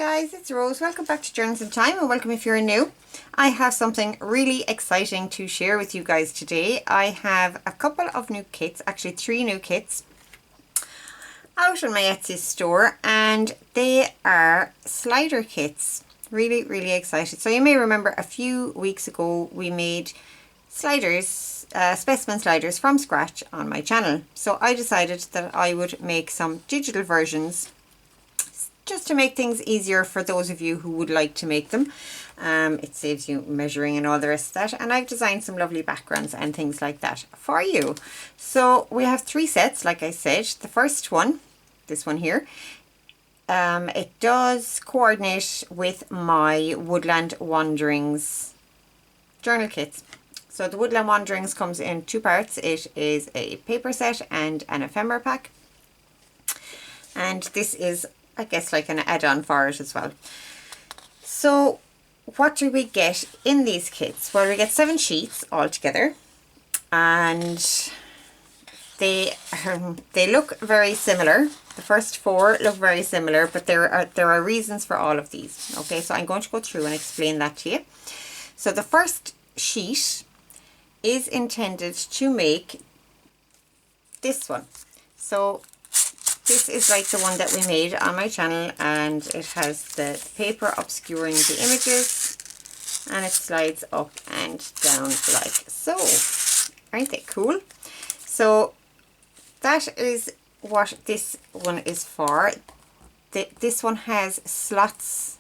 guys, it's Rose. Welcome back to Journeys in Time, and welcome if you're new. I have something really exciting to share with you guys today. I have a couple of new kits, actually 3 new kits out on my Etsy store, and they are slider kits. Really excited. So you may remember a few weeks ago we made sliders, specimen sliders from scratch on my channel. So I decided that I would make some digital versions just to make things easier for those of you who would like to make them. It saves you measuring and all the rest of that, and I've designed some lovely backgrounds and things like that for you. So we have 3 sets, like I said. The first one, this one here, it does coordinate with my Woodland Wanderings journal kits. So the Woodland Wanderings comes in 2 parts. It is a paper set and an ephemera pack, and this is, I guess, like an add-on for it as well. So what do we get in these kits? Well, we get 7 sheets altogether, and they look very similar. The first 4 look very similar, but there are reasons for all of these. Okay, so I'm going to go through and explain that to you. So the first sheet is intended to make this one. So this is like the one that we made on my channel, and it has the paper obscuring the images, and it slides up and down like so. Aren't they cool? So that is what this one is for. This one has slots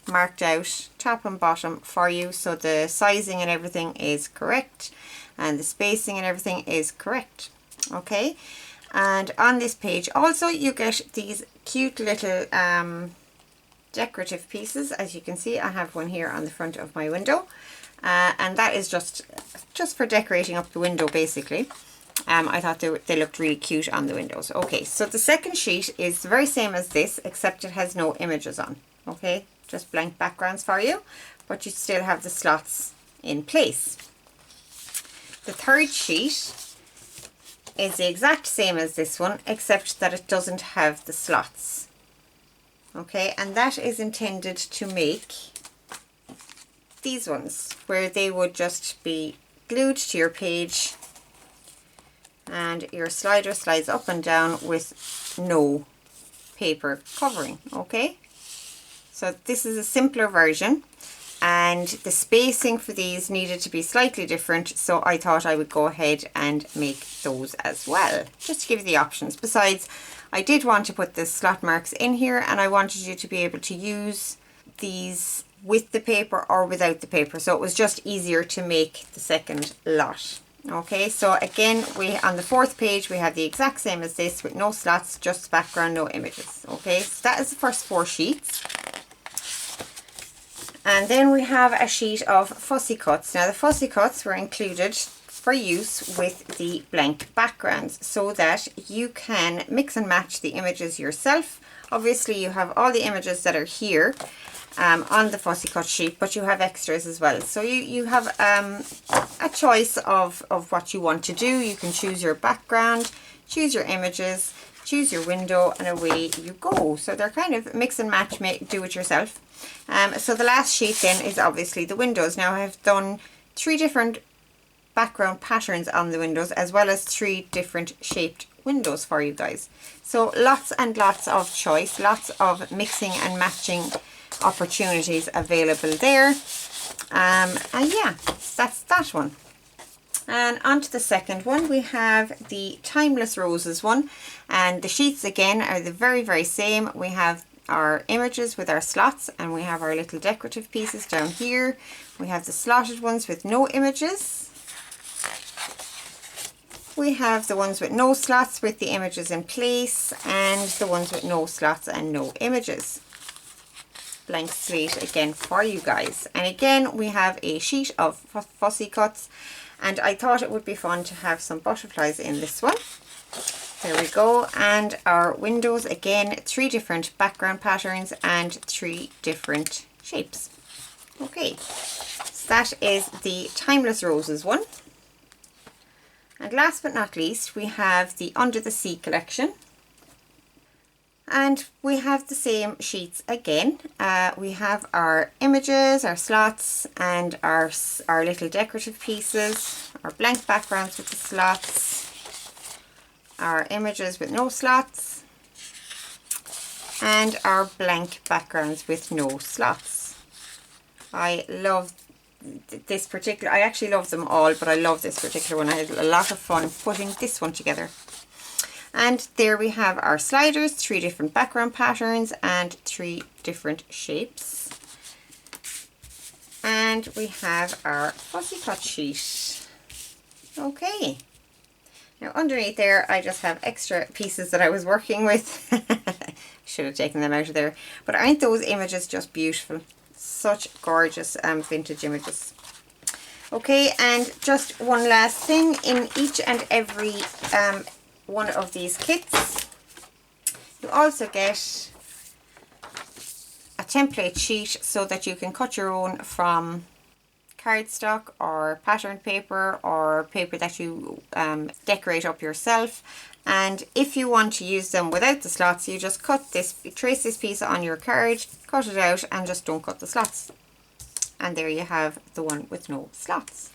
marked out top and bottom for you, so the sizing and everything is correct, and the spacing and everything is correct. Okay. And on this page also you get these cute little decorative pieces. As you can see, I have one here on the front of my window, and that is just for decorating up the window basically. I thought they looked really cute on the windows. Okay, so the second sheet is the very same as this, except it has no images on. Okay, just blank backgrounds for you, but you still have the slots in place. The third sheet is the exact same as this one, except that it doesn't have the slots. Okay, and that is intended to make these ones, where they would just be glued to your page, and your slider slides up and down with no paper covering. Okay, so this is a simpler version, and the spacing for these needed to be slightly different, so I thought I would go ahead and make those as well, just to give you the options. Besides, I did want to put the slot marks in here, and I wanted you to be able to use these with the paper or without the paper, so it was just easier to make the second lot. Okay, so again, on the 4th page we have the exact same as this, with no slots, just background, no images. Okay, so that is the first 4 sheets. And then we have a sheet of fussy cuts. Now the fussy cuts were included for use with the blank backgrounds, so that you can mix and match the images yourself. Obviously you have all the images that are here on the fussy cut sheet, but you have extras as well. So you have a choice of what you want to do. You can choose your background, choose your images, choose your window, and away you go. So they're kind of mix and match, do it yourself. So the last sheet then is obviously the windows. Now I have done 3 different background patterns on the windows, as well as 3 different shaped windows for you guys. So lots and lots of choice, lots of mixing and matching opportunities available there. And yeah, that's that one. And on to the second one, we have the Timeless Roses one, and the sheets again are the very same. We have our images with our slots, and we have our little decorative pieces down here. We have the slotted ones with no images. We have the ones with no slots with the images in place, and the ones with no slots and no images. Blank slate again for you guys. And again, we have a sheet of fussy cuts, and I thought it would be fun to have some butterflies in this one. There we go. And our windows, again, 3 different background patterns and 3 different shapes. Okay, so that is the Timeless Roses one. And last but not least, we have the Under the Sea collection. And we have the same sheets again. We have our images, our slots, and our little decorative pieces, our blank backgrounds with the slots, our images with no slots, and our blank backgrounds with no slots. I love this particular, I actually love them all, but I love this particular one. I had a lot of fun putting this one together. And there we have our sliders, 3 different background patterns and 3 different shapes. And we have our fussy cut sheet. Okay. Now underneath there I just have extra pieces that I was working with. Should have taken them out of there. But aren't those images just beautiful? Such gorgeous vintage images. Okay, and just one last thing. In each and every one of these kits, you also get a template sheet so that you can cut your own from cardstock or patterned paper or paper that you decorate up yourself. And if you want to use them without the slots, you just cut this, trace this piece on your card, cut it out, and just don't cut the slots. And there you have the one with no slots.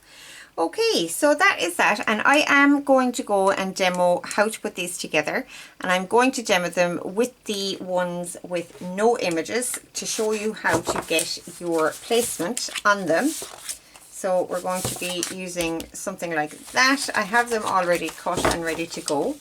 Okay, so that is that, and I am going to go and demo how to put these together, and I'm going to demo them with the ones with no images to show you how to get your placement on them. So we're going to be using something like that. I have them already cut and ready to go,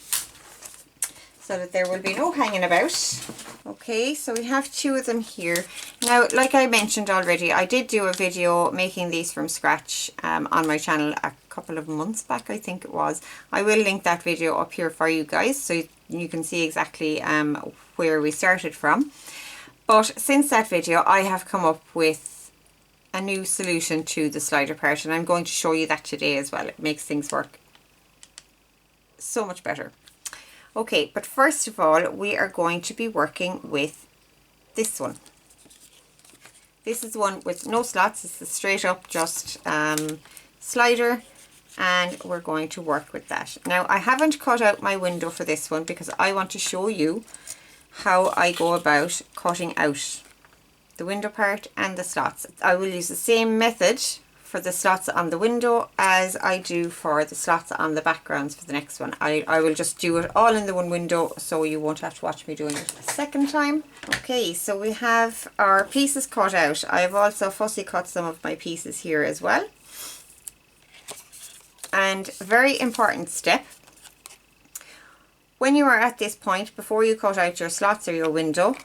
so that there will be no hanging about. Okay, so we have 2 of them here. Now, like I mentioned already, I did do a video making these from scratch on my channel a couple of months back, I think it was. I will link that video up here for you guys so you can see exactly where we started from. But since that video, I have come up with a new solution to the slider part, and I'm going to show you that today as well. It makes things work so much better. Okay, but first of all, we are going to be working with this one. This is the one with no slots. It's a straight up just slider, and we're going to work with that. Now, I haven't cut out my window for this one because I want to show you how I go about cutting out the window part and the slots. I will use the same method for the slots on the window as I do for the slots on the backgrounds for the next one. I will just do it all in the one window so you won't have to watch me doing it a second time. Okay, so we have our pieces cut out. I've also fussy cut some of my pieces here as well. And a very important step, when you are at this point, before you cut out your slots or your window,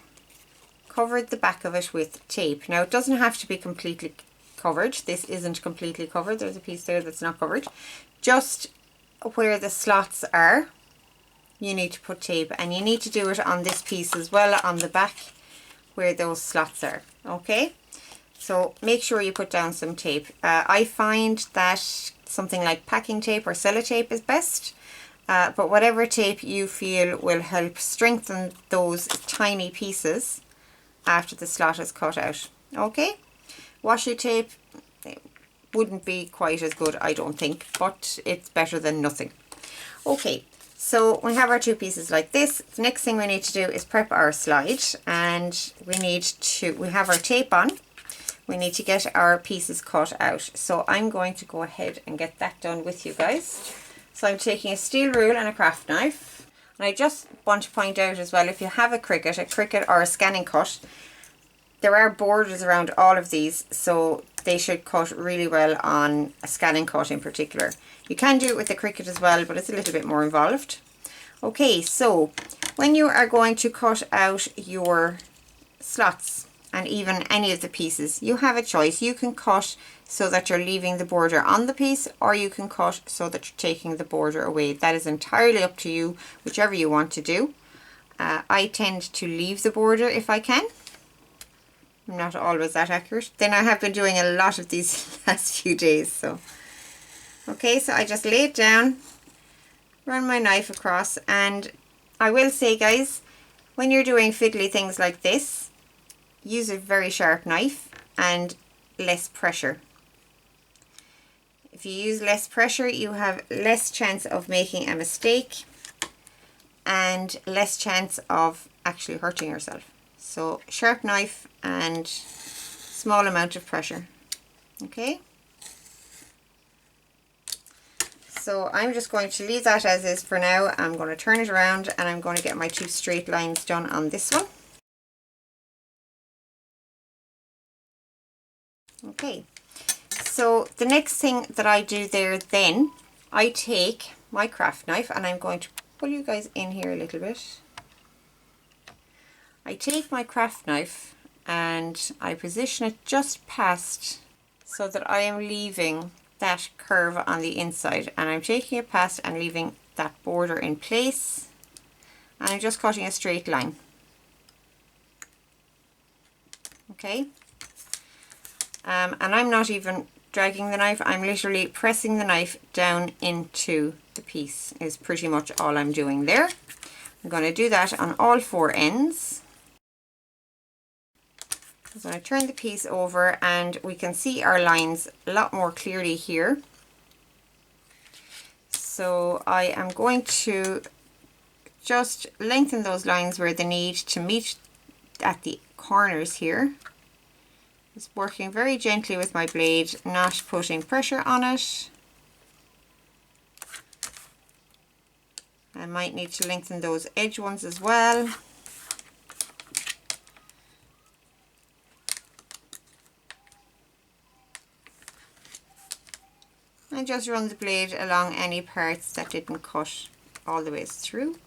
cover the back of it with tape. Now, it doesn't have to be completely covered. This isn't completely covered. There's a piece there that's not covered. Just where the slots are, you need to put tape, and you need to do it on this piece as well, on the back where those slots are. Okay, so make sure you put down some tape. I find that something like packing tape or sellotape is best, but whatever tape you feel will help strengthen those tiny pieces after the slot is cut out. Okay, washi tape wouldn't be quite as good, I don't think, but it's better than nothing. Okay, so we have our 2 pieces like this. The next thing we need to do is prep our slide, and we have our tape on. We need to get our pieces cut out. So I'm going to go ahead and get that done with you guys. So I'm taking a steel rule and a craft knife. And I just want to point out as well, if you have a Cricut or a scanning cut, there are borders around all of these, so they should cut really well on a scanning cut in particular. You can do it with the Cricut as well, but it's a little bit more involved. Okay, so when you are going to cut out your slots and even any of the pieces, you have a choice. You can cut so that you're leaving the border on the piece, or you can cut so that you're taking the border away. That is entirely up to you, whichever you want to do. I tend to leave the border if I can. I'm not always that accurate. Then I have been doing a lot of these last few days. So okay, so I just lay it down, run my knife across, and I will say, guys, when you're doing fiddly things like this, use a very sharp knife and less pressure. If you use less pressure, you have less chance of making a mistake and less chance of actually hurting yourself. So sharp knife and small amount of pressure. Okay. So I'm just going to leave that as is for now. I'm going to turn it around and I'm going to get my 2 straight lines done on this one. Okay, so the next thing that I do there then, I take my craft knife and I'm going to pull you guys in here a little bit. I take my craft knife and I position it just past so that I am leaving that curve on the inside, and I'm taking it past and leaving that border in place, and I'm just cutting a straight line. Okay, and I'm not even dragging the knife, I'm literally pressing the knife down into the piece is pretty much all I'm doing there. I'm going to do that on all 4 ends. So I turn the piece over and we can see our lines a lot more clearly here. So I am going to just lengthen those lines where they need to meet at the corners here. Just working very gently with my blade, not putting pressure on it. I might need to lengthen those edge ones as well. And just run the blade along any parts that didn't cut all the way through.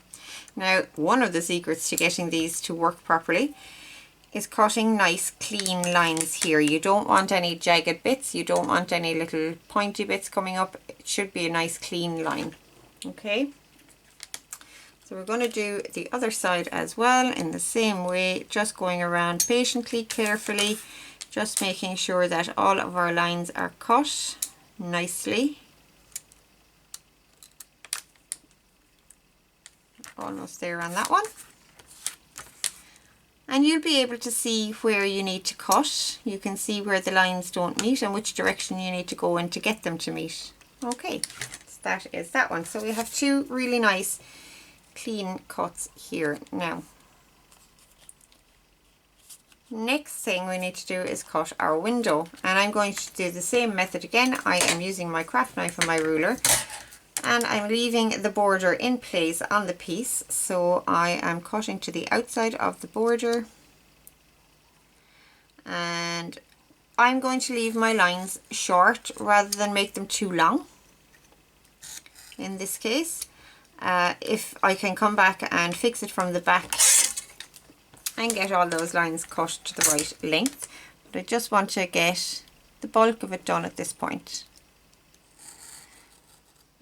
Now, one of the secrets to getting these to work properly is cutting nice clean lines here. You don't want any jagged bits, you don't want any little pointy bits coming up. It should be a nice clean line. Okay, so we're going to do the other side as well in the same way, just going around patiently, carefully, just making sure that all of our lines are cut nicely. Almost there on that one. And you'll be able to see where you need to cut. You can see where the lines don't meet and which direction you need to go in to get them to meet. Okay, so that is that one. So we have 2 really nice clean cuts here now. Next thing we need to do is cut our window, and I'm going to do the same method again. I am using my craft knife and my ruler, and I'm leaving the border in place on the piece. So I am cutting to the outside of the border, and I'm going to leave my lines short rather than make them too long in this case. If I can come back and fix it from the back and get all those lines cut to the right length, but I just want to get the bulk of it done at this point.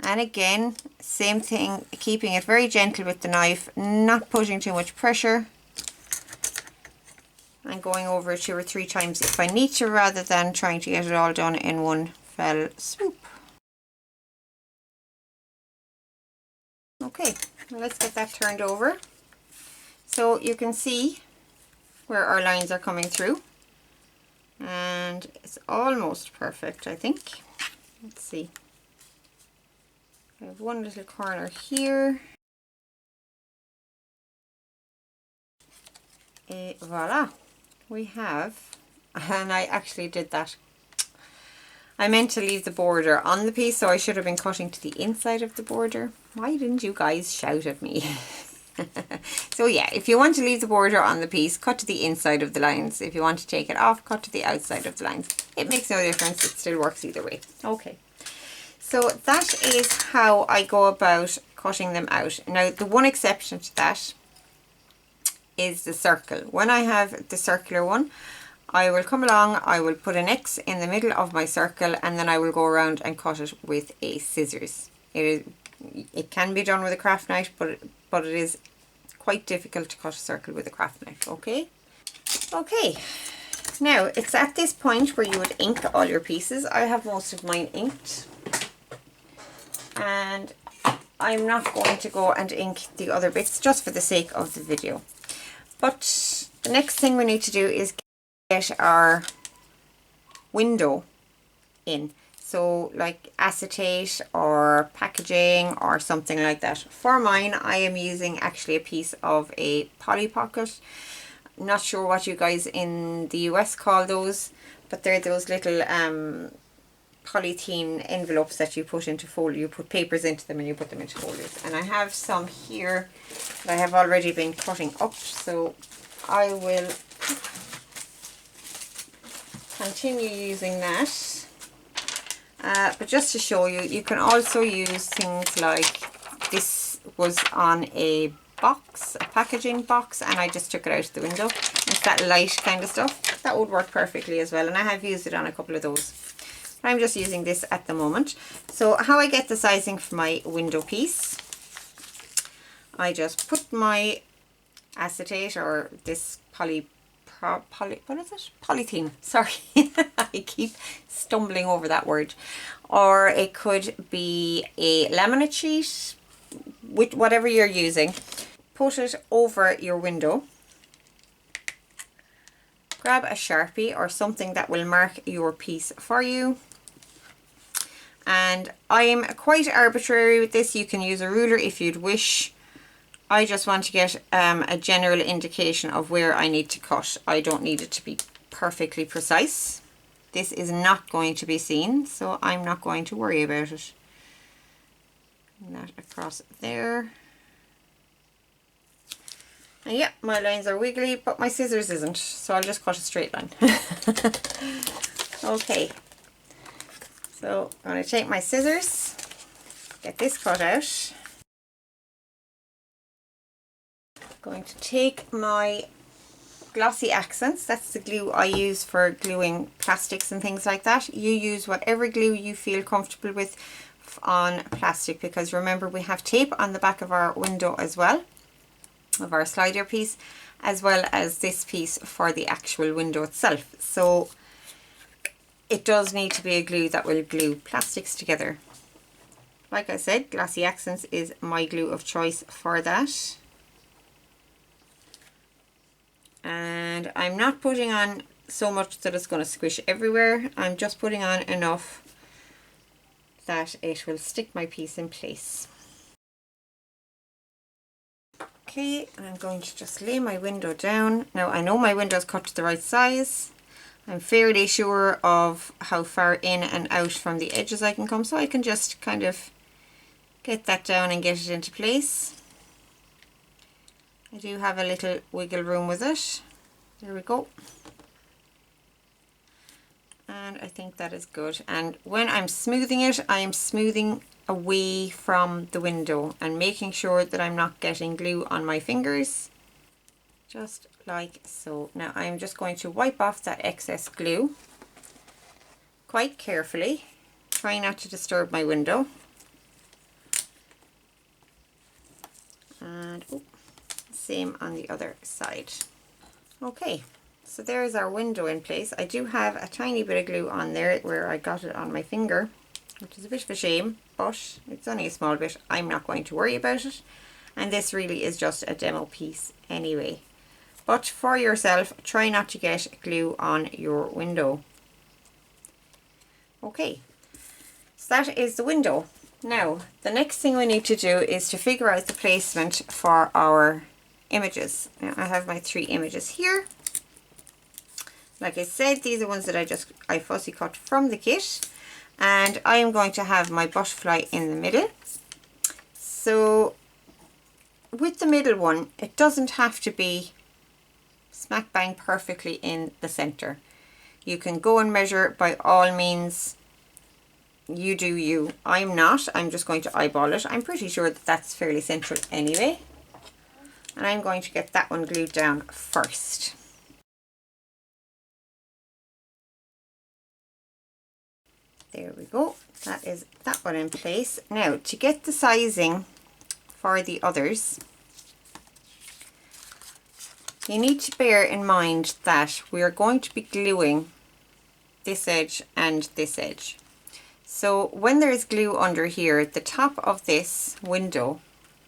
And again, same thing, keeping it very gentle with the knife, not putting too much pressure, and going over it 2 or 3 times if I need to, rather than trying to get it all done in one fell swoop. Okay, well, let's get that turned over. So you can see where our lines are coming through, and it's almost perfect, I think. Let's see. I have one little corner here. Voila, we have, and I actually did that. I meant to leave the border on the piece, so I should have been cutting to the inside of the border. Why didn't you guys shout at me? So yeah, if you want to leave the border on the piece, cut to the inside of the lines. If you want to take it off, cut to the outside of the lines. It makes no difference, it still works either way. Okay, so that is how I go about cutting them out. Now, the one exception to that is the circle. When I have the circular one, I will come along, I will put an X in the middle of my circle, and then I will go around and cut it with a scissors. It can be done with a craft knife, but it is quite difficult to cut a circle with a craft knife. Okay, now it's at this point where you would ink all your pieces. I have most of mine inked, and I'm not going to go and ink the other bits just for the sake of the video. But the next thing we need to do is get our window in. So like acetate or packaging or something like that. For mine, I am using actually a piece of a Polly Pocket. I'm not sure what you guys in the US call those, but they're those little polythene envelopes that you put into fold. You put papers into them and you put them into folders. And I have some here that I have already been cutting up, so I will continue using that. But just to show you, you can also use things like, this was on a box, a packaging box, and I just took it out of the window. It's that light kind of stuff. That would work perfectly as well, and I have used it on a couple of those. I'm just using this at the moment. So how I get the sizing for my window piece, I just put my acetate, or this what is it? Polythene. Sorry, I keep stumbling over that word. Or it could be a laminate sheet, with whatever you're using. Put it over your window. Grab a Sharpie or something that will mark your piece for you. And I'm quite arbitrary with this. You can use a ruler if you'd wish. I just want to get a general indication of where I need to cut. I don't need it to be perfectly precise. This is not going to be seen, so I'm not going to worry about it. And that across there. And yeah, my lines are wiggly, but my scissors isn't, so I'll just cut a straight line. Okay, so I'm going to take my scissors, get this cut out. Going to take my glossy accents. That's the glue I use for gluing plastics and things like that. You use whatever glue you feel comfortable with on plastic, because remember we have tape on the back of our window as well, of our slider piece, as well as this piece for the actual window itself. So it does need to be a glue that will glue plastics together. Like I said, Glossy Accents is my glue of choice for that. And I'm not putting on so much that it's going to squish everywhere. I'm just putting on enough that it will stick my piece in place. Okay, and I'm going to just lay my window down. Now I know my window is cut to the right size. I'm fairly sure of how far in and out from the edges I can come, so I can just kind of get that down and get it into place. I do have a little wiggle room with it. There we go. And I think that is good. And when I'm smoothing it, I am smoothing away from the window and making sure that I'm not getting glue on my fingers. Just like so. Now I'm just going to wipe off that excess glue quite carefully. Try not to disturb my window. And oh, same on the other side. Okay, so there's our window in place. I do have a tiny bit of glue on there where I got it on my finger, which is a bit of a shame, but it's only a small bit. I'm not going to worry about it. And this really is just a demo piece anyway. But for yourself, try not to get glue on your window. Okay, so that is the window. Now, the next thing we need to do is to figure out the placement for our images. Now, I have my 3 images here. Like I said, these are ones that I fussy cut from the kit. And I am going to have my butterfly in the middle. So, with the middle one, it doesn't have to be smack bang perfectly in the center. You can go and measure by all means. You do you. I'm not. I'm just going to eyeball it. I'm pretty sure that that's fairly central anyway. And I'm going to get that one glued down first. There we go. That is that one in place. Now, to get the sizing for the others, you need to bear in mind that we are going to be gluing this edge and this edge. So when there is glue under here, the top of this window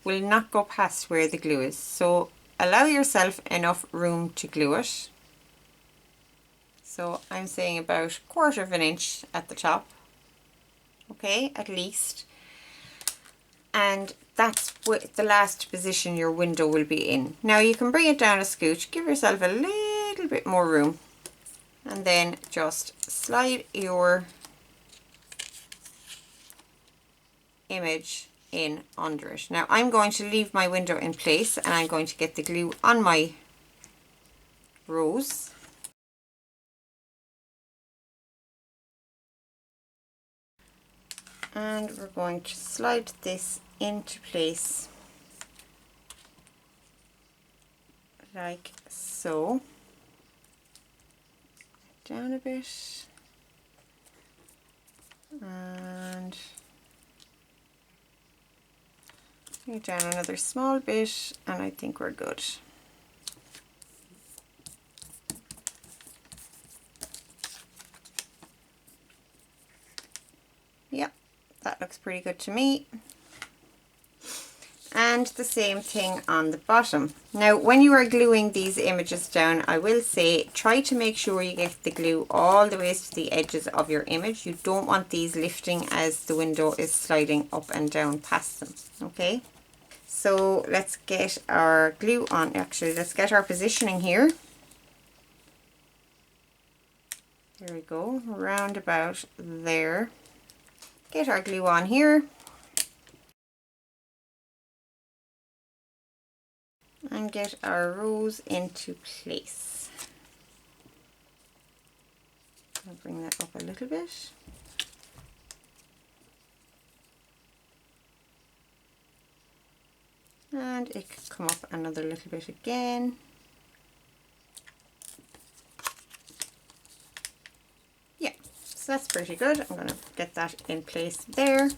will not go past where the glue is. So allow yourself enough room to glue it. So I'm saying about 1/4 of an inch at the top. okay, at least. And that's what the last position your window will be in. Now you can bring it down a scooch, give yourself a little bit more room, and then just slide your image in under it. Now I'm going to leave my window in place and I'm going to get the glue on my rose. And we're going to slide this into place like so. Down a bit. And down another small bit, and I think we're good. Yep, that looks pretty good to me. And the same thing on the bottom. Now when you are gluing these images down, I will say try to make sure you get the glue all the way to the edges of your image. You don't want these lifting as the window is sliding up and down past them, okay? So let's get our glue on. Actually, let's get our positioning here. There we go, round about there. Get our glue on here. And get our rose into place. I'll bring that up a little bit. And it could come up another little bit again. Yeah, so that's pretty good. I'm going to get that in place there.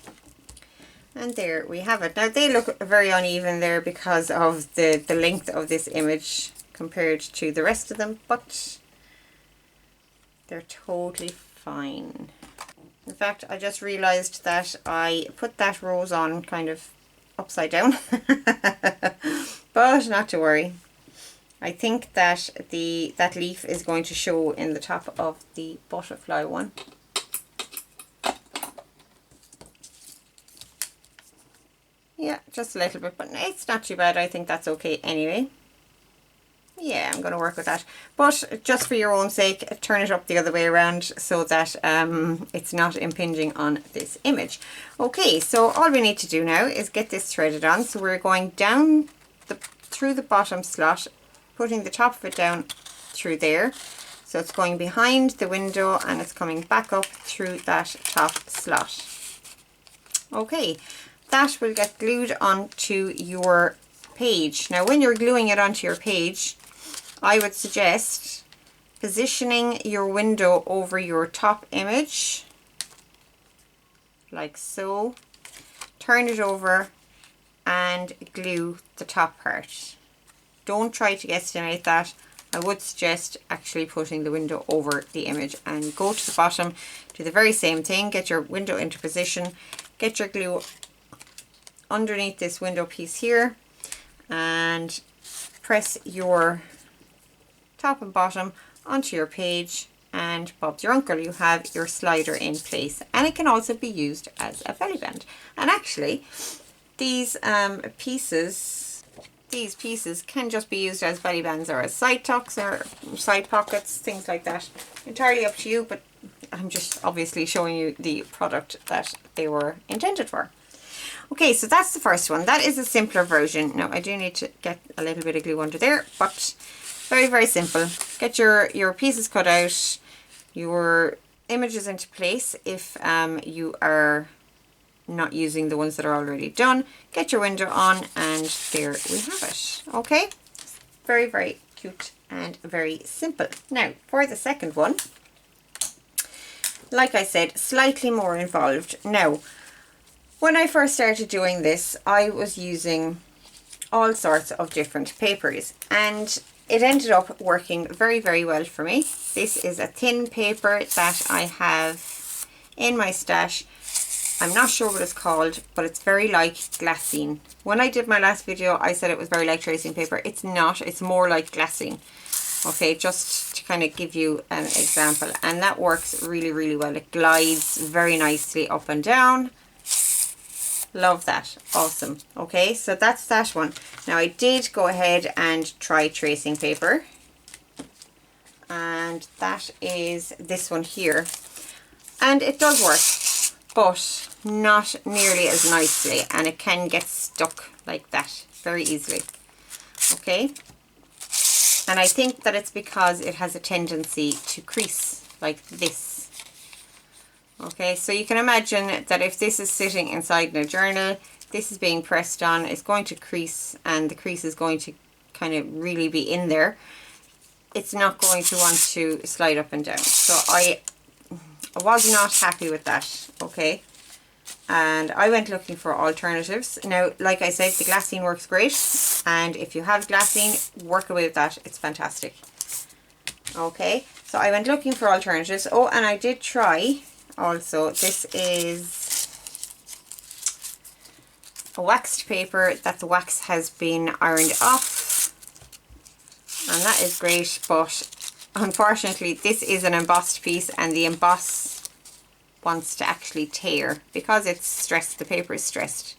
And there we have it. Now they look very uneven there because of the length of this image compared to the rest of them, but they're totally fine. In fact, I just realized that I put that rose on kind of upside down, but not to worry. I think that that leaf is going to show in the top of the butterfly one. Yeah, just a little bit, but it's not too bad. I think that's okay anyway. Yeah, I'm going to work with that. But just for your own sake, turn it up the other way around so that it's not impinging on this image. Okay, so all we need to do now is get this threaded on. So we're going down through the bottom slot, putting the top of it down through there. So it's going behind the window and it's coming back up through that top slot. Okay. That will get glued onto your page. Now when you're gluing it onto your page, I would suggest positioning your window over your top image, like so. Turn it over and glue the top part. Don't try to guesstimate that. I would suggest actually putting the window over the image, and go to the bottom, do the very same thing. Get your window into position, get your glue underneath this window piece here, and press your top and bottom onto your page, and Bob's your uncle, you have your slider in place. And it can also be used as a belly band. And actually these pieces can just be used as belly bands or as side tucks or side pockets, things like that. Entirely up to you, but I'm just obviously showing you the product that they were intended for. Okay, so that's the first one. That is a simpler version. Now I do need to get a little bit of glue under there, but very, very simple. Get your pieces cut out, your images into place if you are not using the ones that are already done. Get your window on, and there we have it. Okay, very, very cute and very simple. Now for the second one, like I said, slightly more involved. Now when I first started doing this, I was using all sorts of different papers, and it ended up working very, very well for me. This is a thin paper that I have in my stash. I'm not sure what it's called, but it's very like glassine. When I did my last video, I said it was very like tracing paper. It's not, it's more like glassine. Okay, just to to kind of give you an example, and that works really, really well. It glides very nicely up and down. Love that. Awesome. Okay, so that's that one. Now I did go ahead and try tracing paper, and that is this one here, and it does work, but not nearly as nicely, and it can get stuck like that very easily. Okay, and I think that it's because it has a tendency to crease like this. Okay, so you can imagine that if this is sitting inside in a journal, this is being pressed on, it's going to crease, and the crease is going to kind of really be in there. It's not going to want to slide up and down. So I was not happy with that, okay? And I went looking for alternatives. Now, like I said, the glassine works great, and if you have glassine, work away with that. It's fantastic. Okay, so I went looking for alternatives. Oh, and I did try also, this is a waxed paper that the wax has been ironed off, and that is great, but unfortunately this is an embossed piece, and the emboss wants to actually tear because it's stressed. The paper is stressed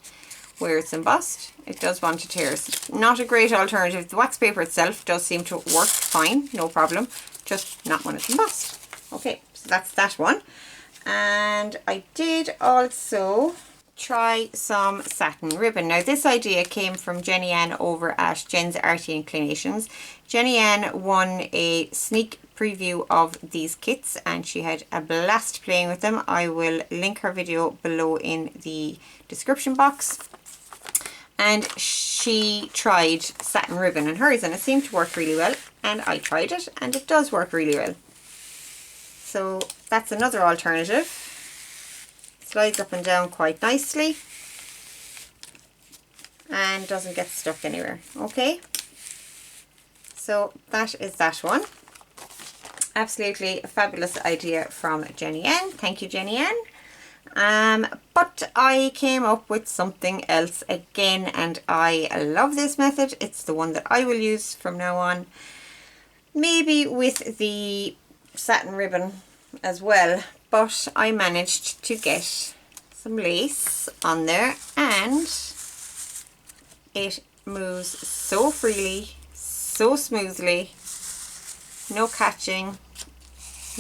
where it's embossed. It does want to tear. It's not a great alternative. The wax paper itself does seem to work fine, no problem, just not when it's embossed. Okay, so that's that one. And I did also try some satin ribbon. Now this idea came from Jenny Ann over at Jen's Arty Inclinations. Jenny Ann won a sneak preview of these kits, and she had a blast playing with them. I will link her video below in the description box. And she tried satin ribbon in hers, and it seemed to work really well, and I tried it and it does work really well. So that's another alternative. Slides up and down quite nicely and doesn't get stuck anywhere. Okay, so that is that one. Absolutely a fabulous idea from Jenny Ann. Thank you, Jenny Ann. But I came up with something else again, and I love this method. It's the one that I will use from now on, maybe with the satin ribbon as well, but I managed to get some lace on there, and it moves so freely, so smoothly, no catching,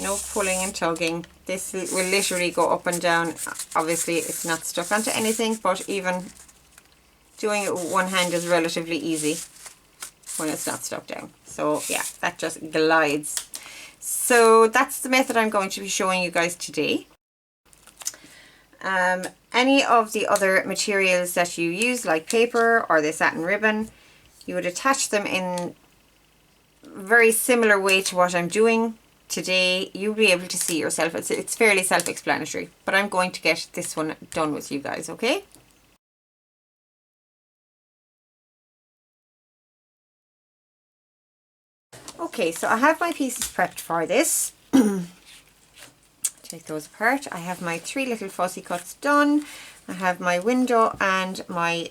no pulling and tugging. This will literally go up and down. Obviously it's not stuck onto anything, but even doing it with one hand is relatively easy when it's not stuck down. So yeah, that just glides. So that's the method I'm going to be showing you guys today. Any of the other materials that you use, like paper or the satin ribbon, you would attach them in a very similar way to what I'm doing today. You'll be able to see yourself. It's fairly self-explanatory, but I'm going to get this one done with you guys, okay? Okay, so I have my pieces prepped for this. Take those apart. I have my 3 little fussy cuts done. I have my window and my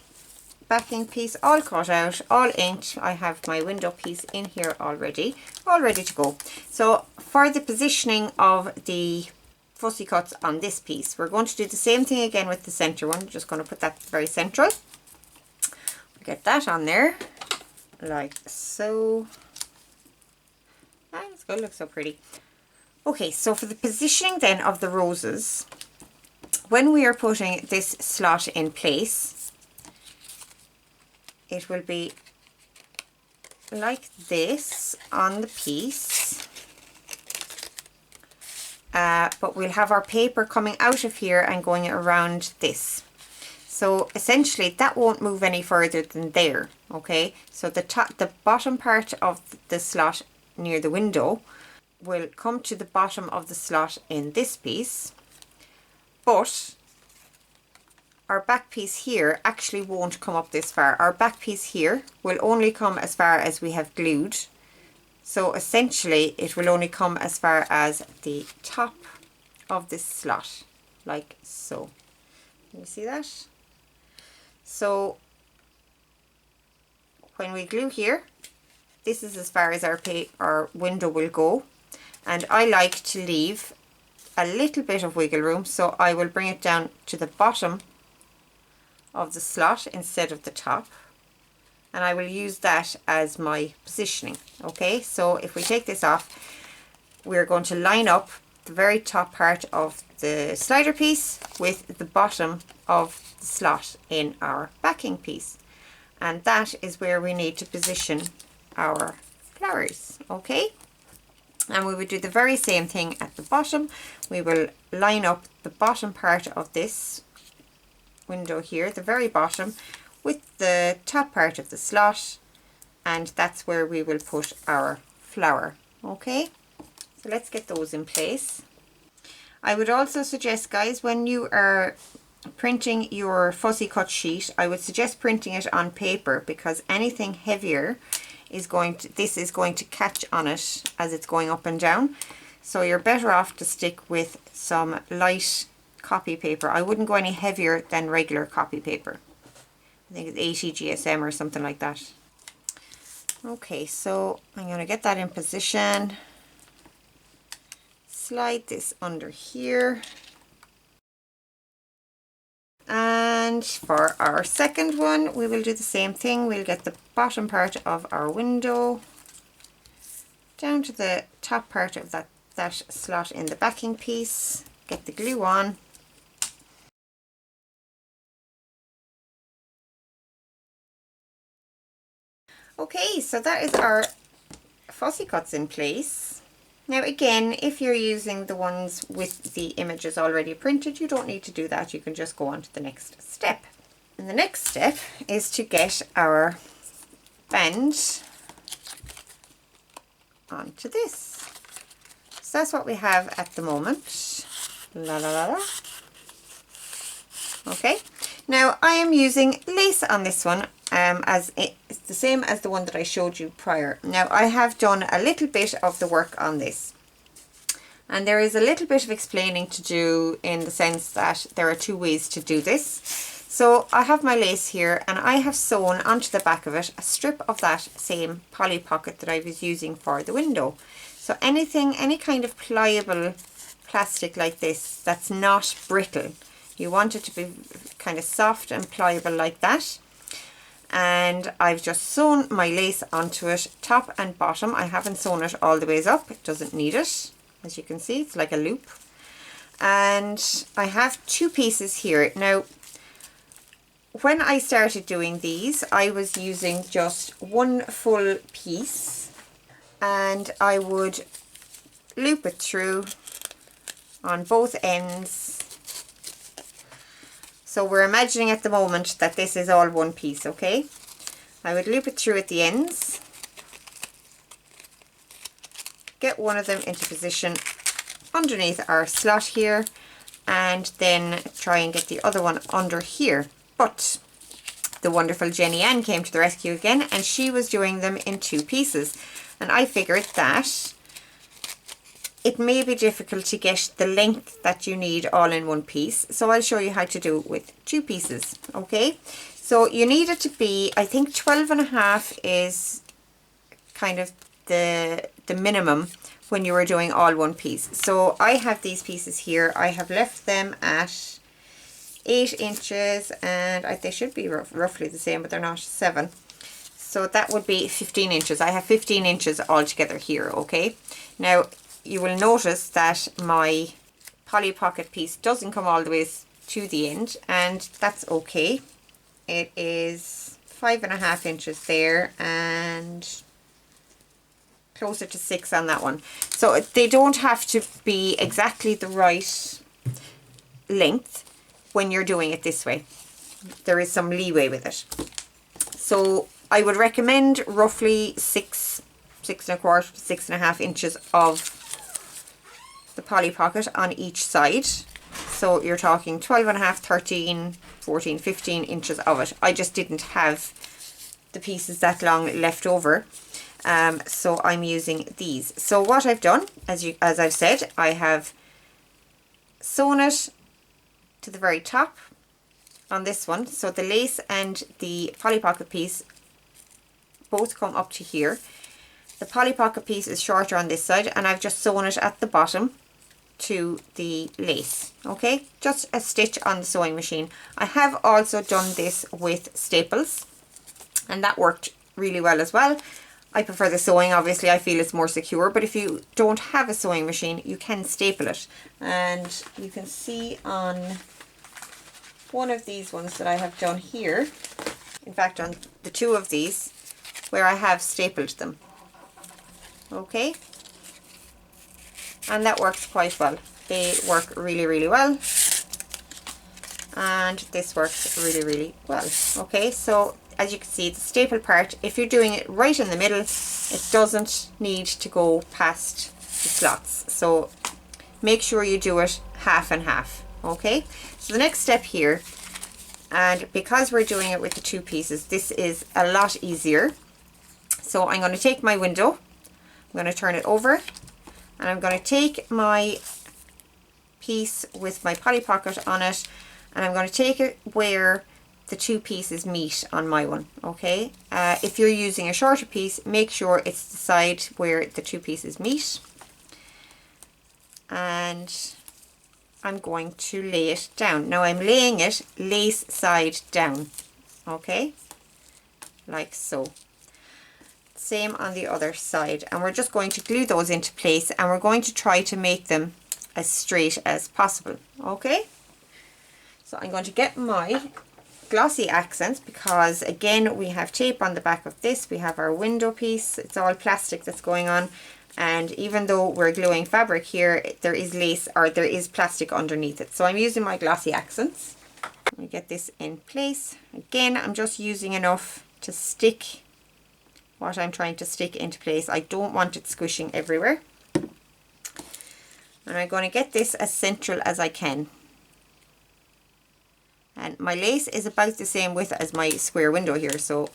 backing piece all cut out, all inked. I have my window piece in here already, all ready to go. So for the positioning of the fussy cuts on this piece, we're going to do the same thing again with the center one. Just going to put that very central. Get that on there like so. It's going to look so pretty. Okay, so for the positioning then of the roses, when we are putting this slot in place, it will be like this on the piece, but we'll have our paper coming out of here and going around this. So essentially that won't move any further than there. Okay, so the bottom part of the slot near the window will come to the bottom of the slot in this piece, but our back piece here actually won't come up this far. Our back piece here will only come as far as we have glued. So essentially it will only come as far as the top of this slot, like so. Can you see that? So when we glue here, this is as far as our window will go, and I like to leave a little bit of wiggle room, so I will bring it down to the bottom of the slot instead of the top, and I will use that as my positioning. Okay, so if we take this off, we're going to line up the very top part of the slider piece with the bottom of the slot in our backing piece, and that is where we need to position our flowers. Okay, and we would do the very same thing at the bottom. We will line up the bottom part of this window here, the very bottom, with the top part of the slot, and that's where we will put our flower. Okay, so let's get those in place. I would also suggest, guys, when you are printing your fussy cut sheet, I would suggest printing it on paper, because anything heavier is going to catch on it as it's going up and down. So you're better off to stick with some light copy paper. I wouldn't go any heavier than regular copy paper. I think it's 80 GSM or something like that. Okay, so I'm going to get that in position. Slide this under here. And for our second one, we will do the same thing. We'll get the bottom part of our window down to the top part of that slot in the backing piece. Get the glue on. Okay, so that is our fussy cuts in place. Now again, if you're using the ones with the images already printed, you don't need to do that. You can just go on to the next step. And the next step is to get our band onto this. So that's what we have at the moment. La la la la. Okay, now I am using lace on this one, as it's the same as the one that I showed you prior. Now I have done a little bit of the work on this, and there is a little bit of explaining to do, in the sense that there are two ways to do this. So I have my lace here, and I have sewn onto the back of it a strip of that same poly pocket that I was using for the window. So any kind of pliable plastic like this that's not brittle, you want it to be kind of soft and pliable like that. And I've just sewn my lace onto it, top and bottom. I haven't sewn it all the ways up, it doesn't need it. As you can see, it's like a loop. And I have two pieces here. Now, when I started doing these, I was using just one full piece, and I would loop it through on both ends. So we're imagining at the moment that this is all one piece, okay? I would loop it through at the ends, get one of them into position underneath our slot here, and then try and get the other one under here. But the wonderful Jenny Ann came to the rescue again, and she was doing them in two pieces. And I figured that it may be difficult to get the length that you need all in one piece, so I'll show you how to do it with two pieces. Okay, so you need it to be, I think 12.5 is kind of the minimum when you are doing all one piece. So I have these pieces here. I have left them at 8 inches, and they should be roughly the same, but they're not, 7. So that would be 15 inches. I have 15 inches altogether here. Okay, now you will notice that my poly pocket piece doesn't come all the way to the end, and that's okay. It is 5.5 inches there, and closer to 6 on that one. So they don't have to be exactly the right length when you're doing it this way. There is some leeway with it. So I would recommend roughly 6.25 to 6.5 inches of the poly pocket on each side. So you're talking 12.5, 13, 14, 15 inches of it. I just didn't have the pieces that long left over, so I'm using these. So what I've done, as I've said, I have sewn it to the very top on this one. So the lace and the poly pocket piece both come up to here. the Polly Pocket piece is shorter on this side, and I've just sewn it at the bottom to the lace. Okay, just a stitch on the sewing machine. I have also done this with staples, and that worked really well as well. I prefer the sewing, obviously. I feel it's more secure, but if you don't have a sewing machine, you can staple it. And you can see on one of these ones that I have done here, in fact on the two of these, where I have stapled them. Okay, and that works quite well. They work really, really well, and this works really, really well. Okay, so as you can see, the staple part, if you're doing it right in the middle, it doesn't need to go past the slots. So make sure you do it half and half. Okay, so the next step here, and because we're doing it with the two pieces, this is a lot easier. So I'm going to take my window, I'm going to turn it over, and I'm going to take my piece with my Polly Pocket on it, and I'm going to take it where the two pieces meet on my one. Okay, if you're using a shorter piece, make sure it's the side where the two pieces meet, and I'm going to lay it down. Now I'm laying it lace side down, okay, like so. Same on the other side, and we're just going to glue those into place, and we're going to try to make them as straight as possible. Okay, so I'm going to get my glossy accents, because again we have tape on the back of this, we have our window piece, it's all plastic that's going on, and even though we're gluing fabric here, there is lace, or there is plastic underneath it. So I'm using my glossy accents. Let me get this in place. Again, I'm just using enough to stick what I'm trying to stick into place. I don't want it squishing everywhere. And I'm going to get this as central as I can. And my lace is about the same width as my square window here, so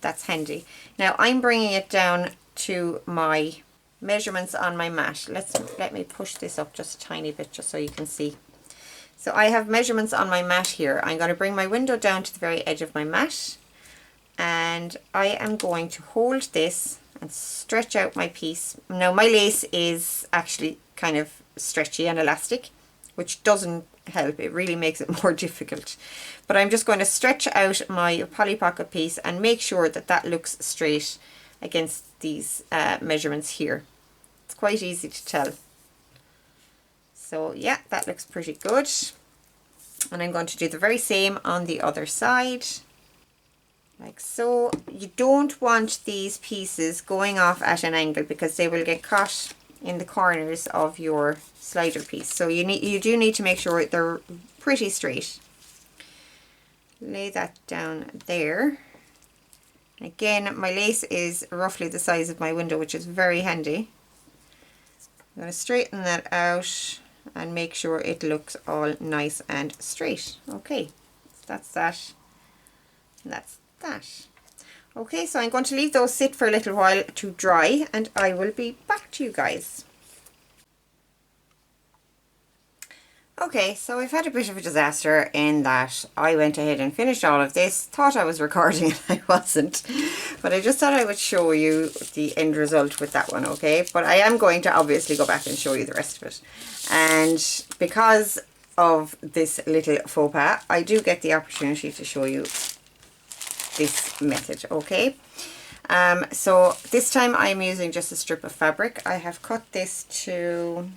that's handy. Now I'm bringing it down to my measurements on my mat. Let me push this up just a tiny bit just so you can see. So I have measurements on my mat here. I'm going to bring my window down to the very edge of my mat, and I am going to hold this and stretch out my piece. Now my lace is actually kind of stretchy and elastic, which doesn't help. It really makes it more difficult. But I'm just going to stretch out my Polly Pocket piece and make sure that that looks straight against these measurements here. It's quite easy to tell. So yeah, that looks pretty good. And I'm going to do the very same on the other side, like so. You don't want these pieces going off at an angle, because they will get caught in the corners of your slider piece. So you do need to make sure they're pretty straight. Lay that down there. Again, my lace is roughly the size of my window, which is very handy. I'm going to straighten that out and make sure it looks all nice and straight. Okay, so that's that, and that's that. Okay, so I'm going to leave those sit for a little while to dry, and I will be back to you guys. Okay, so I've had a bit of a disaster in that I went ahead and finished all of this, thought I was recording and I wasn't, but I just thought I would show you the end result with that one, okay? But I am going to obviously go back and show you the rest of it. And because of this little faux pas, I do get the opportunity to show you this method, okay? So this time I'm using just a strip of fabric. I have cut this to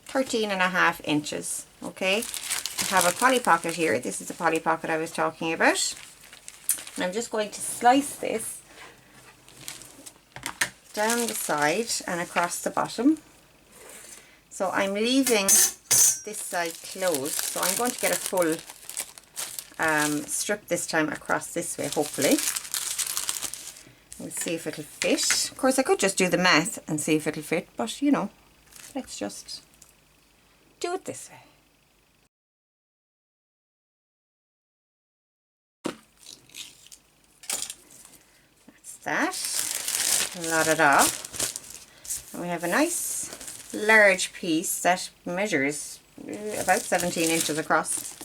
13.5 inches. Okay, I have a Polly Pocket here. This is the Polly Pocket I was talking about, and I'm just going to slice this down the side and across the bottom. So I'm leaving this side closed, so I'm going to get a full strip this time across this way, hopefully. We'll see if it'll fit. Of course I could just do the math and see if it'll fit, but you know, let's just do it this way. That's that. Lot it off. And we have a nice large piece that measures about 17 inches across.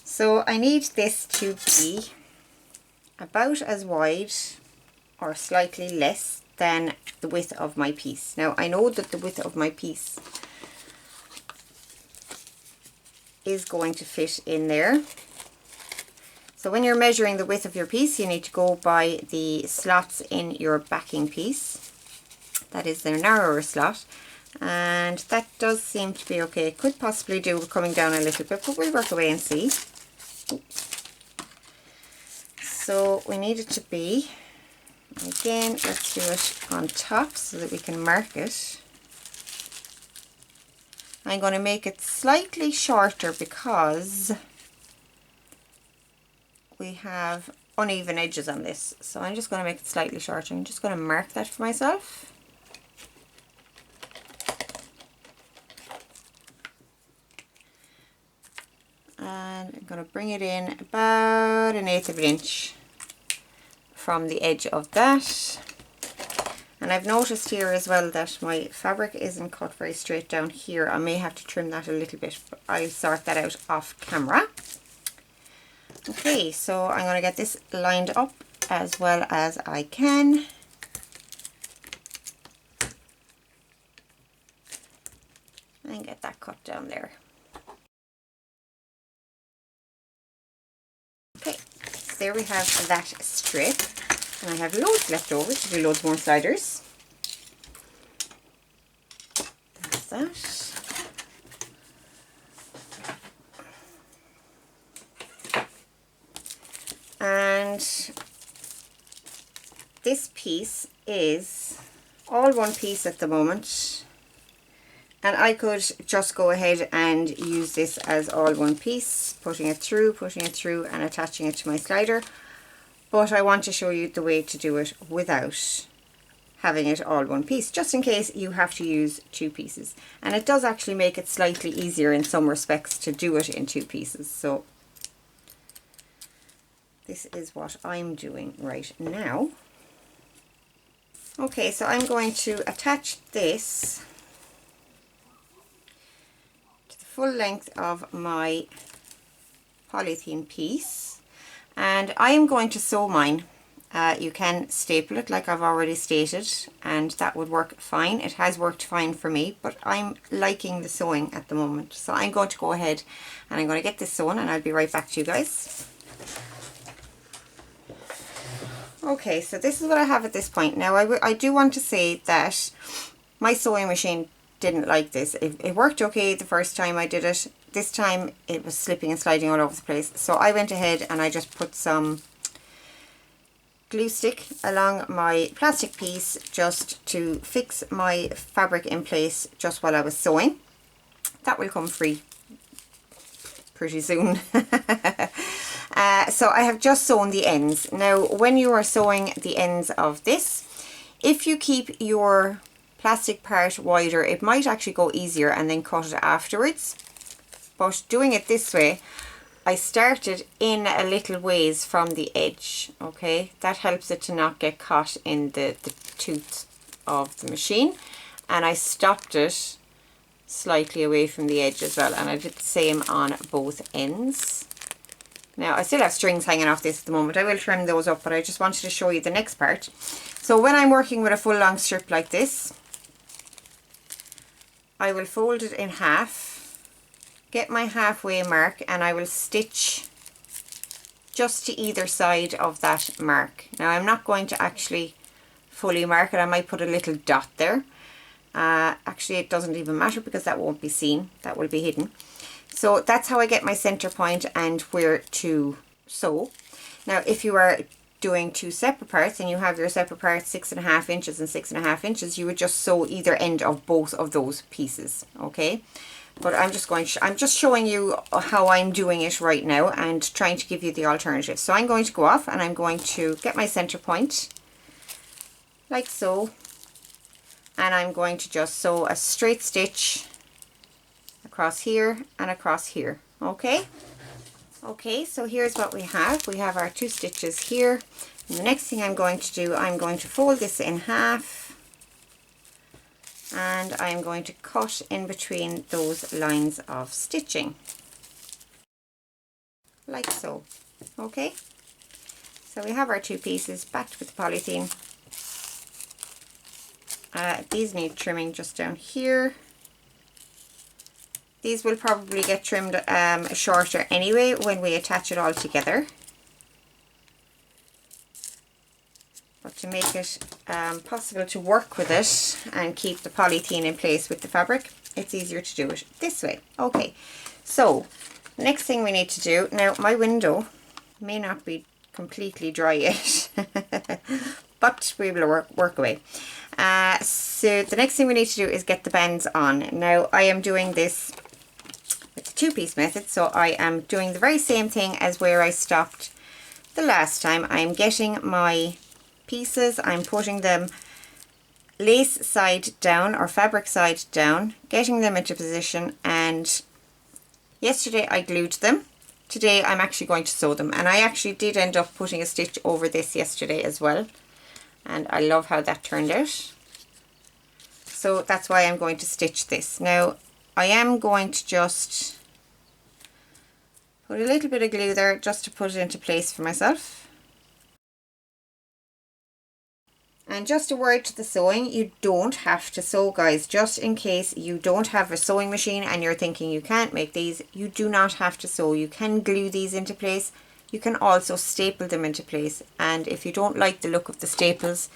So I need this to be about as wide or slightly less than the width of my piece. Now I know that the width of my piece is going to fit in there. So when you're measuring the width of your piece, you need to go by the slots in your backing piece. That is the narrower slot, and that does seem to be okay. It could possibly do with coming down a little bit, but we'll work away and see. So we need it to be, again, let's do it on top so that we can mark it. I'm going to make it slightly shorter because we have uneven edges on this. So I'm just going to make it slightly shorter. I'm just going to mark that for myself. And I'm going to bring it in about 1/8 of an inch from the edge of that. And I've noticed here as well that my fabric isn't cut very straight down here. I may have to trim that a little bit, but I'll sort that out off camera. Okay, so I'm going to get this lined up as well as I can. And get that cut down there. Okay, so there we have that strip. And I have loads left over to do loads more sliders. That's that. And this piece is all one piece at the moment, and I could just go ahead and use this as all one piece, putting it through and attaching it to my slider, but I want to show you the way to do it without having it all one piece, just in case you have to use two pieces. And it does actually make it slightly easier in some respects to do it in two pieces. So this is what I'm doing right now. Okay, so I'm going to attach this to the full length of my polythene piece, and I am going to sew mine. You can staple it like I've already stated, and that would work fine. It has worked fine for me, but I'm liking the sewing at the moment. So I'm going to go ahead and I'm going to get this sewn, and I'll be right back to you guys. Okay, so this is what I have at this point. Now I do want to say that my sewing machine didn't like this. It worked okay the first time I did it. This time it was slipping and sliding all over the place. So I went ahead and I just put some glue stick along my plastic piece just to fix my fabric in place just while I was sewing. That will come free pretty soon. So I have just sewn the ends. Now when you are sewing the ends of this, if you keep your plastic part wider, it might actually go easier and then cut it afterwards. But doing it this way, I started in a little ways from the edge. Okay, that helps it to not get caught in the tooth of the machine, and I stopped it slightly away from the edge as well, and I did the same on both ends. Now I still have strings hanging off this at the moment. I will trim those up, but I just wanted to show you the next part. So when I'm working with a full long strip like this, I will fold it in half, get my halfway mark, and I will stitch just to either side of that mark. Now I'm not going to actually fully mark it. I might put a little dot there. Actually it doesn't even matter because that won't be seen, that will be hidden. So that's how I get my center point and where to sew. Now if you are doing two separate parts and you have your separate parts 6.5 inches and 6.5 inches, you would just sew either end of both of those pieces. Okay, but I'm just showing you how I'm doing it right now and trying to give you the alternative. So I'm going to go off and I'm going to get my center point like so, and I'm going to just sew a straight stitch across here and across here. Okay, so here's what we have. We have our 2 stitches here, and the next thing I'm going to do, I'm going to fold this in half, and I'm going to cut in between those lines of stitching like so. Okay, so we have our 2 pieces backed with the polythene, These need trimming just down here. These will probably get trimmed shorter anyway when we attach it all together. But to make it possible to work with it and keep the polythene in place with the fabric, it's easier to do it this way. Okay, so next thing we need to do, now my window may not be completely dry yet, but we will work away. So the next thing we need to do is get the bands on. Now I am doing this with the two-piece method, so I am doing the very same thing as where I stopped the last time. I'm getting my pieces, I'm putting them lace side down or fabric side down, getting them into position, and yesterday I glued them. Today I'm actually going to sew them, and I actually did end up putting a stitch over this yesterday as well, and I love how that turned out. So that's why I'm going to stitch this. Now I am going to just put a little bit of glue there just to put it into place for myself. And just a word to the sewing, you don't have to sew, guys. Just in case you don't have a sewing machine and you're thinking you can't make these, you do not have to sew. You can glue these into place. You can also staple them into place. And if you don't like the look of the staples,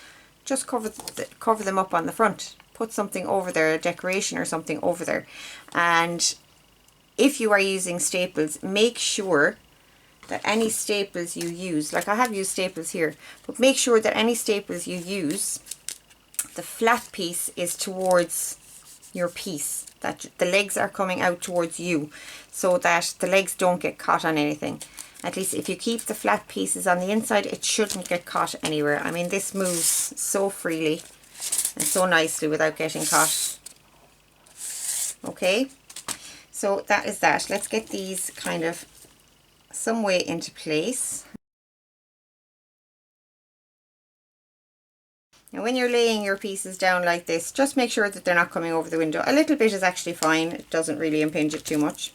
just cover them up on the front. Put something over there, a decoration or something over there. And if you are using staples, make sure that any staples you use, like I have used staples here, but make sure that any staples you use, the flat piece is towards your piece, that the legs are coming out towards you, so that the legs don't get caught on anything. At least if you keep the flat pieces on the inside, it shouldn't get caught anywhere. I mean, this moves so freely and so nicely without getting caught. Okay, so that is that. Let's get these kind of some way into place. Now when you're laying your pieces down like this, just make sure that they're not coming over the window. A little bit is actually fine, it doesn't really impinge it too much,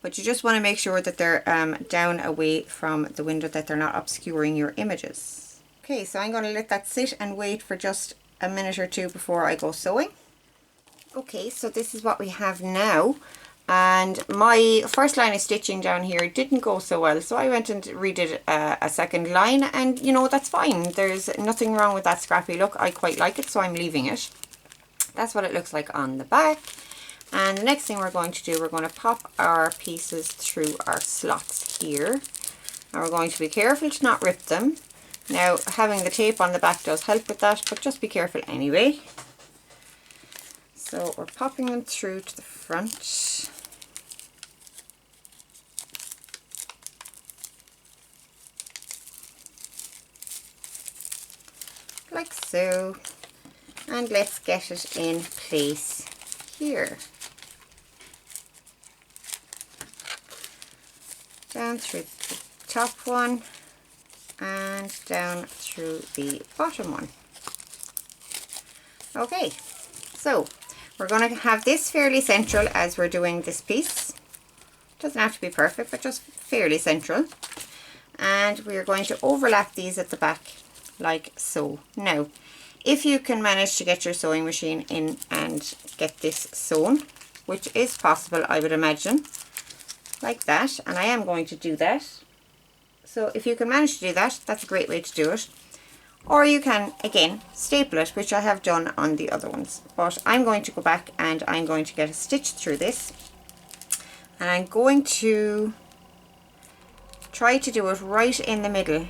but you just want to make sure that they're down away from the window, that they're not obscuring your images. Okay, so I'm going to let that sit and wait for just a minute or two before I go sewing. Okay, so this is what we have now. And my first line of stitching down here didn't go so well, so I went and redid a second line, and you know, that's fine. There's nothing wrong with that scrappy look. I quite like it, so I'm leaving it. That's what it looks like on the back. And the next thing we're going to do, we're going to pop our pieces through our slots here, and we're going to be careful to not rip them. Now having the tape on the back does help with that, but just be careful anyway. So we're popping them through to the front. Like so. And let's get it in place here. Down through the top one and down through the bottom one. Okay, so we're going to have this fairly central as we're doing this piece. Doesn't have to be perfect, but just fairly central. And we're going to overlap these at the back like so. Now, if you can manage to get your sewing machine in and get this sewn, which is possible, I would imagine, like that, and I am going to do that. So if you can manage to do that, that's a great way to do it. Or you can, again, staple it, which I have done on the other ones. But I'm going to go back and I'm going to get a stitch through this. And I'm going to try to do it right in the middle,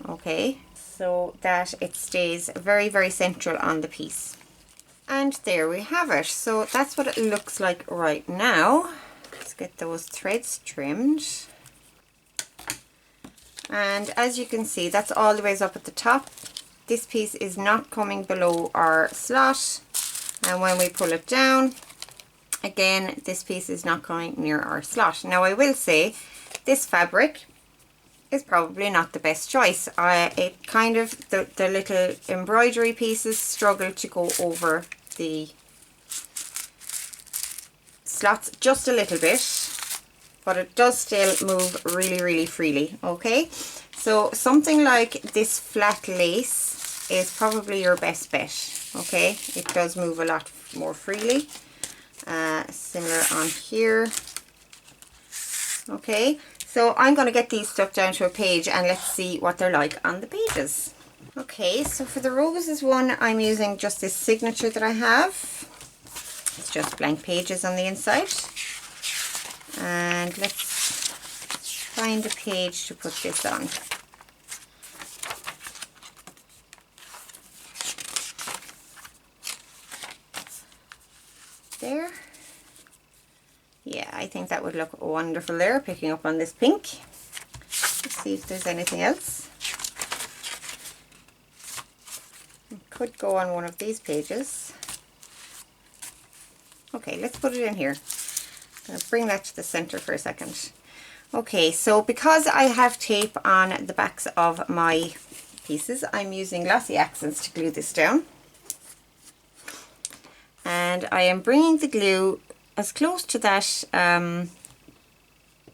okay? So that it stays very, very central on the piece. And there we have it. So that's what it looks like right now. Let's get those threads trimmed. And as you can see, that's all the ways up at the top. This piece is not coming below our slot, and when we pull it down, again, this piece is not coming near our slot. Now I will say, this fabric is probably not the best choice. It kind of, the little embroidery pieces struggle to go over the slots just a little bit, but it does still move really, really freely, okay? So something like this flat lace is probably your best bet, Okay, it does move a lot more freely. Similar on here. Okay, so I'm going to get these stuck down to a page and let's see what they're like on the pages. Okay, so for the roses one, I'm using just this signature that I have. It's just blank pages on the inside. And let's find a page to put this on. There. Yeah, I think that would look wonderful there, picking up on this pink. Let's see if there's anything else. It could go on one of these pages. Okay, let's put it in here. I'll bring that to the center for a second. Okay, so because I have tape on the backs of my pieces, I'm using glossy accents to glue this down. And I am bringing the glue as close to that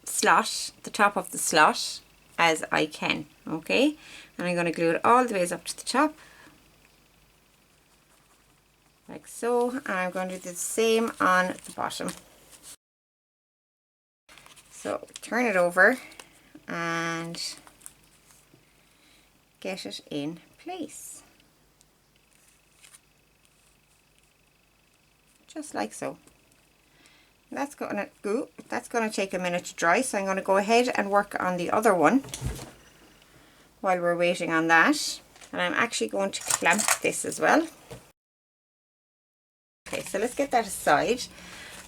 slot, the top of the slot, as I can, okay? And I'm going to glue it all the way up to the top, like so, and I'm going to do the same on the bottom. So turn it over and get it in place. Just like so. That's going to take a minute to dry, so I'm going to go ahead and work on the other one while we're waiting on that. And I'm actually going to clamp this as well. Okay, so let's get that aside.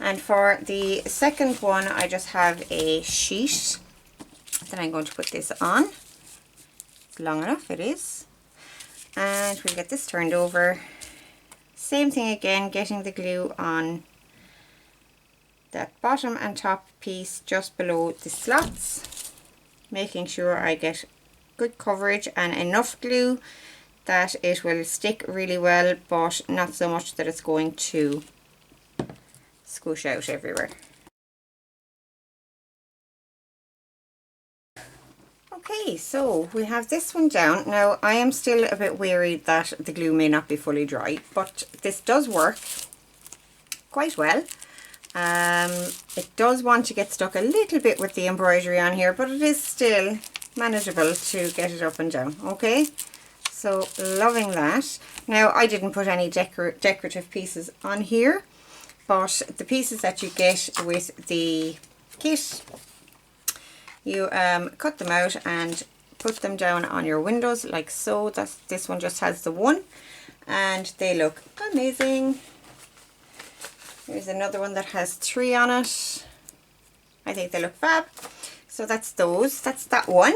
And for the second one, I just have a sheet that I'm going to put this on. It's long enough, it is. And we'll get this turned over. Same thing again, getting the glue on that bottom and top piece just below the slots, making sure I get good coverage and enough glue that it will stick really well, but not so much that it's going to squish out everywhere. Okay, so we have this one down. Now I am still a bit wary that the glue may not be fully dry, but this does work quite well. It does want to get stuck a little bit with the embroidery on here, but it is still manageable to get it up and down. Okay, so loving that. Now I didn't put any decorative pieces on here, but the pieces that you get with the kit, you cut them out and put them down on your windows like so. This one just has the one and they look amazing. Here's another one that has 3 on it. I think they look fab. So that's those. That's that one.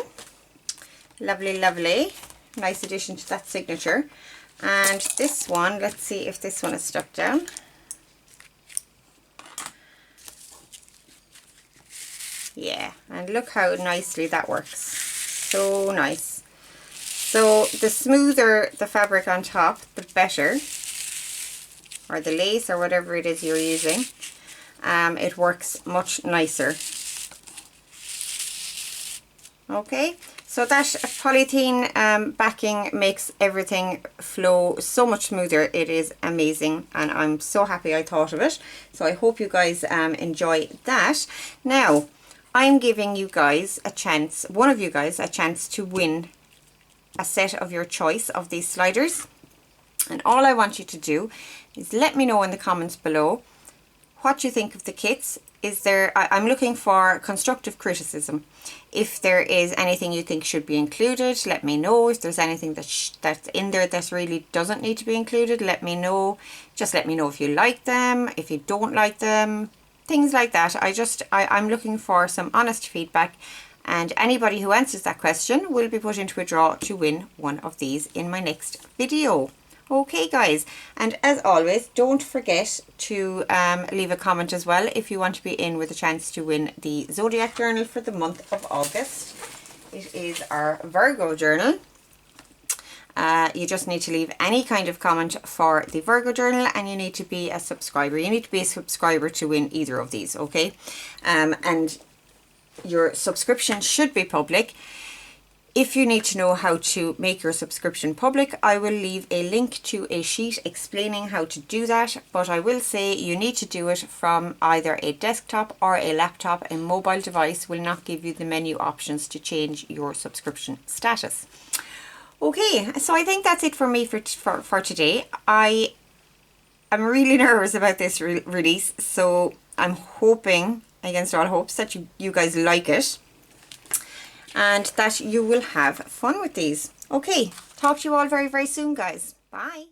Lovely, lovely. Nice addition to that signature. And this one, let's see if this one is stuck down. Yeah, and look how nicely that works. So nice. So the smoother the fabric on top, the better. Or the lace or whatever it is you're using, it works much nicer. Okay, so that polythene backing makes everything flow so much smoother. It is amazing and I'm so happy I thought of it. So I hope you guys enjoy that. Now I'm giving you guys a chance, one of you guys a chance to win a set of your choice of these sliders. And all I want you to do is let me know in the comments below what you think of the kits. I'm looking for constructive criticism. If there is anything you think should be included, let me know. If there's anything that's in there that really doesn't need to be included, let me know. Just let me know if you like them, if you don't like them, things like that. I'm looking for some honest feedback, and anybody who answers that question will be put into a draw to win one of these in my next video. Okay guys, and as always, don't forget to leave a comment as well if you want to be in with a chance to win the Zodiac Journal for the month of August. It is our Virgo journal. You just need to leave any kind of comment for the Virgo journal, and you need to be a subscriber. You need to be a subscriber to win either of these, okay? And your subscription should be public. If you need to know how to make your subscription public, I will leave a link to a sheet explaining how to do that, but I will say you need to do it from either a desktop or a laptop. A mobile device will not give you the menu options to change your subscription status. Okay, so I think that's it for me for today. I am really nervous about this release, so I'm hoping, against all hopes, that you guys like it and that you will have fun with these. Okay, talk to you all very, very soon, guys. Bye.